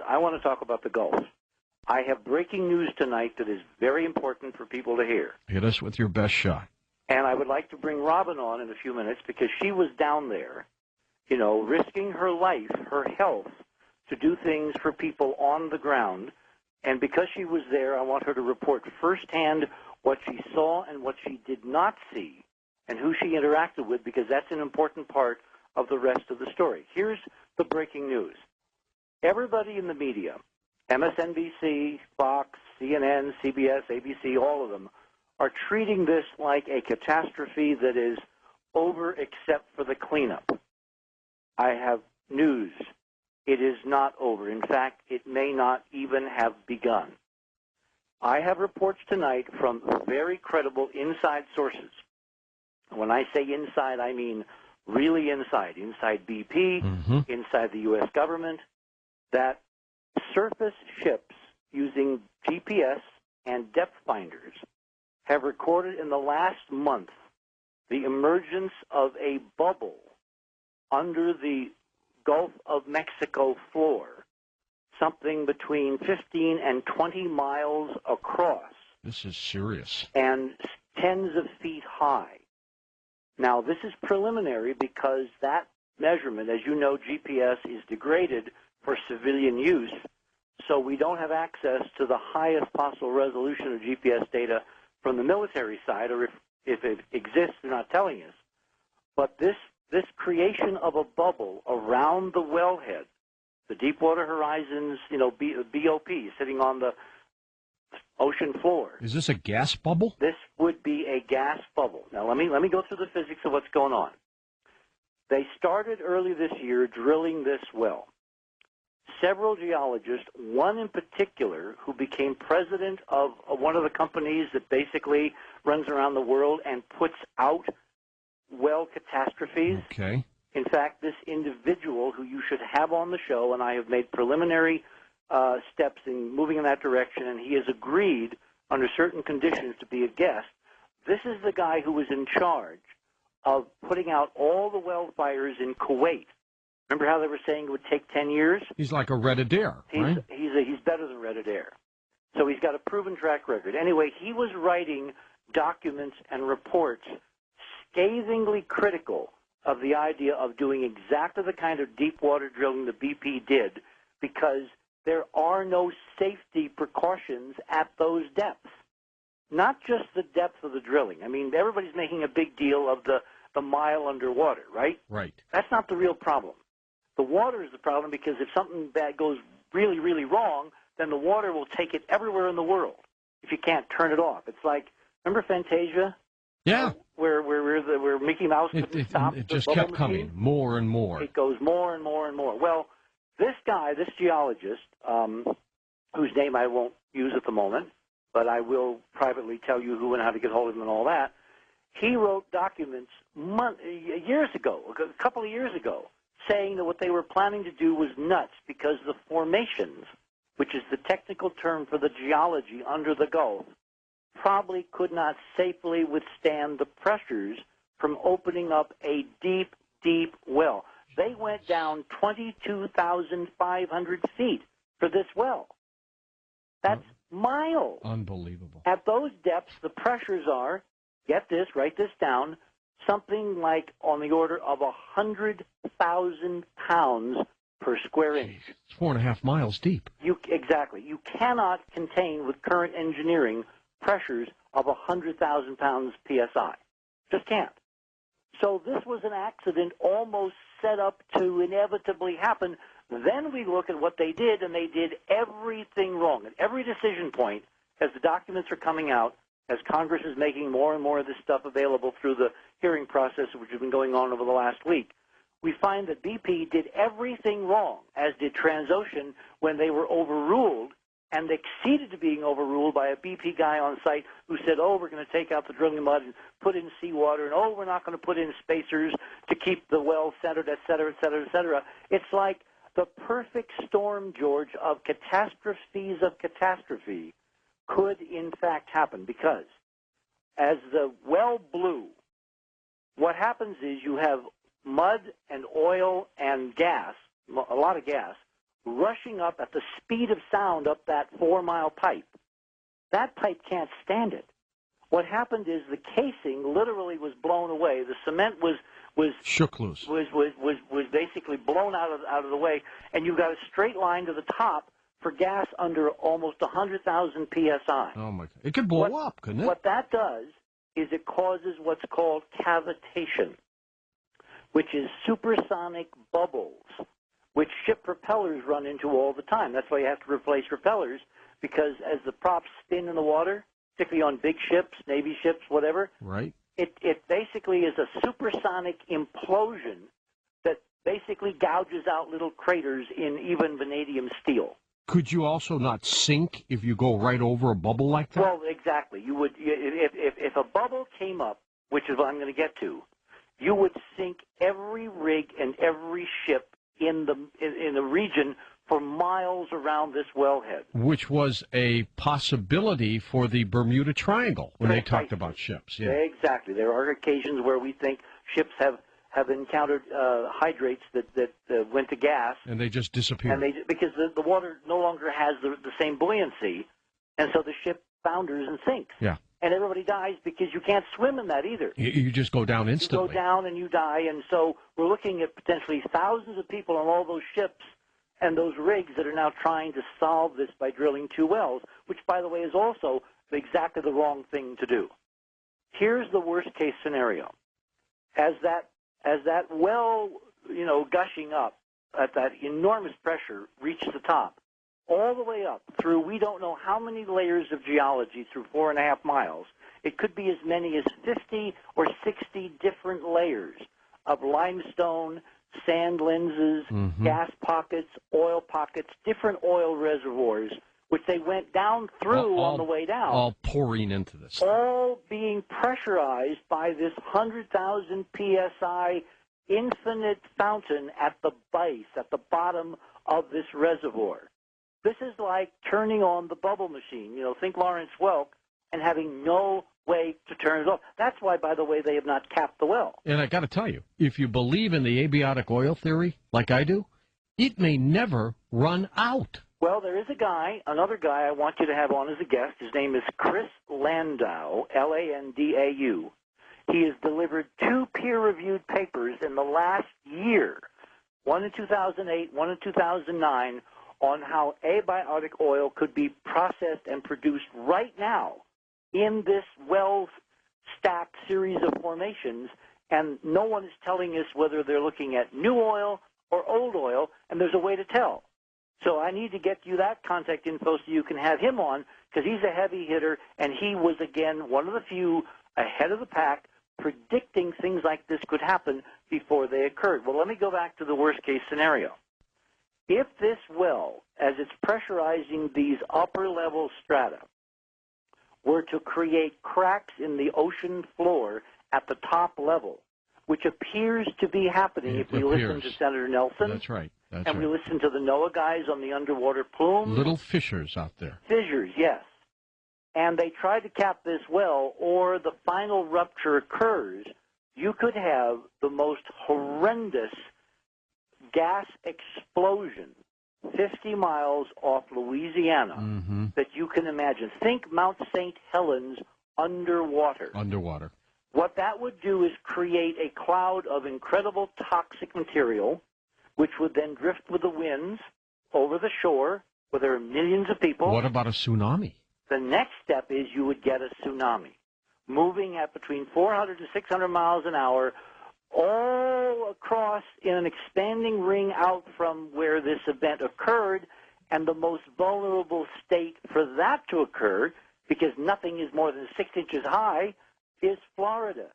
I want to talk about the Gulf. I have breaking news tonight that is very important for people to hear. Hit us with your best shot. And I would like to bring Robin on in a few minutes because she was down there, you know, risking her life, her health, to do things for people on the ground. And because she was there, I want her to report firsthand what she saw and what she did not see and who she interacted with, because that's an important part of the rest of the story. Here's the breaking news. Everybody in the media, MSNBC, Fox, CNN, CBS, ABC, all of them, are treating this like a catastrophe that is over except for the cleanup. I have news. It is not over. In fact, it may not even have begun. I have reports tonight from very credible inside sources. When I say inside, I mean really inside BP, inside the U.S. government, that surface ships using GPS and depth finders have recorded in the last month the emergence of a bubble under the Gulf of Mexico floor, something between 15 and 20 miles across. This is serious. And tens of feet high. Now, this is preliminary because that measurement, as you know, GPS is degraded for civilian use, so we don't have access to the highest possible resolution of GPS data from the military side, or if it exists, they're not telling us. But this creation of a bubble around the wellhead, the Deepwater Horizon's, you know, BOP sitting on the ocean floor. Is this a gas bubble? This would be a gas bubble. Now, let me go through the physics of what's going on. They started early this year drilling this well. Several geologists, one in particular, who became president of one of the companies that basically runs around the world and puts out well catastrophes. Okay. In fact, this individual who you should have on the show, and I have made preliminary steps in moving in that direction, and he has agreed under certain conditions to be a guest. This is the guy who was in charge of putting out all the well fires in Kuwait. Remember how they were saying it would take 10 years? He's like a Red Adair, right? He's better than Red Adair. So he's got a proven track record. Anyway, he was writing documents and reports scathingly critical of the idea of doing exactly the kind of deep water drilling the BP did, because there are no safety precautions at those depths. Not just the depth of the drilling. I mean, everybody's making a big deal of the mile underwater, right? Right. That's not the real problem. The water is the problem, because if something bad goes really, really wrong, then the water will take it everywhere in the world if you can't turn it off. It's like, remember Fantasia? Yeah. Where Mickey Mouse couldn't stop it just the kept bubble coming, machine? more and more. It goes more and more and more. Well, this guy, this geologist, whose name I won't use at the moment, but I will privately tell you who and how to get hold of him and all that, he wrote documents years ago, a couple of years ago, saying that what they were planning to do was nuts, because the formations, which is the technical term for the geology under the Gulf, probably could not safely withstand the pressures from opening up a deep, deep well. They went down 22,500 feet for this well. That's miles. Unbelievable. At those depths, the pressures are, get this, write this down, something like on the order of 100,000 pounds per square inch. It's 4.5 miles deep. Exactly. You cannot contain with current engineering pressures of 100,000 pounds PSI. Just can't. So this was an accident almost set up to inevitably happen. Then we look at what they did, and they did everything wrong. At every decision point, as the documents are coming out, as Congress is making more and more of this stuff available through the hearing process, which has been going on over the last week, we find that BP did everything wrong, as did Transocean, when they were overruled, and exceeded to being overruled by a BP guy on site who said, oh, we're going to take out the drilling mud and put in seawater, and oh, we're not going to put in spacers to keep the well centered, et cetera, et cetera, et cetera. It's like the perfect storm, George, of catastrophes of catastrophe could in fact happen, because as the well blew, what happens is you have mud and oil and gas, a lot of gas, rushing up at the speed of sound up that 4-mile pipe. That pipe can't stand it. What happened is the casing literally was blown away. The cement was shook loose. Was basically blown out of the way, and you've got a straight line to the top for gas under almost 100,000 psi. Oh my God! It could blow up, couldn't it? What that does is it causes what's called cavitation, which is supersonic bubbles, which ship propellers run into all the time. That's why you have to replace propellers, because as the props spin in the water, particularly on big ships, Navy ships, whatever, right? It basically is a supersonic implosion that basically gouges out little craters in even vanadium steel. Could you also not sink if you go right over a bubble like that? Well, exactly. You would if a bubble came up, which is what I'm going to get to, you would sink every rig and every ship in the region for miles around this wellhead. Which was a possibility for the Bermuda Triangle when they talked about ships. Yeah. Exactly. There are occasions where we think ships have encountered hydrates that went to gas. And they just disappeared. And because the water no longer has the same buoyancy, and so the ship founders and sinks. Yeah. And everybody dies because you can't swim in that either. You just go down instantly. You go down and you die, and so we're looking at potentially thousands of people on all those ships and those rigs that are now trying to solve this by drilling 2 wells, which, by the way, is also exactly the wrong thing to do. Here's the worst-case scenario. As that well, gushing up at that enormous pressure reached the top, all the way up through we don't know how many layers of geology through 4.5 miles, it could be as many as 50 or 60 different layers of limestone, sand lenses, gas pockets, oil pockets, different oil reservoirs, which they went down through on the way down. All pouring into this. All being pressurized by this 100,000 psi infinite fountain at the base, at the bottom of this reservoir. This is like turning on the bubble machine. Think Lawrence Welk, and having no way to turn it off. That's why, by the way, they have not capped the well. And I got to tell you, if you believe in the abiotic oil theory, like I do, it may never run out. Well, there is another guy I want you to have on as a guest. His name is Chris Landau, Landau. He has delivered 2 peer-reviewed papers in the last year, one in 2008, one in 2009, on how abiotic oil could be processed and produced right now in this well-stacked series of formations, and no one is telling us whether they're looking at new oil or old oil, and there's a way to tell. So I need to get you that contact info so you can have him on, because he's a heavy hitter, and he was, again, one of the few ahead of the pack predicting things like this could happen before they occurred. Well, let me go back to the worst-case scenario. If this well, as it's pressurizing these upper-level strata, were to create cracks in the ocean floor at the top level, which appears to be happening if we listen to Senator Nelson. That's right. We listen to the NOAA guys on the underwater plume. Little fissures out there. Fissures, yes. And they try to cap this well, or the final rupture occurs, you could have the most horrendous gas explosion 50 miles off Louisiana that you can imagine. Think Mount St. Helens underwater. Underwater. What that would do is create a cloud of incredible toxic material, which would then drift with the winds over the shore where there are millions of people. What about a tsunami? The next step is you would get a tsunami moving at between 400 to 600 miles an hour all across in an expanding ring out from where this event occurred, and the most vulnerable state for that to occur, because nothing is more than 6 inches high, is Florida.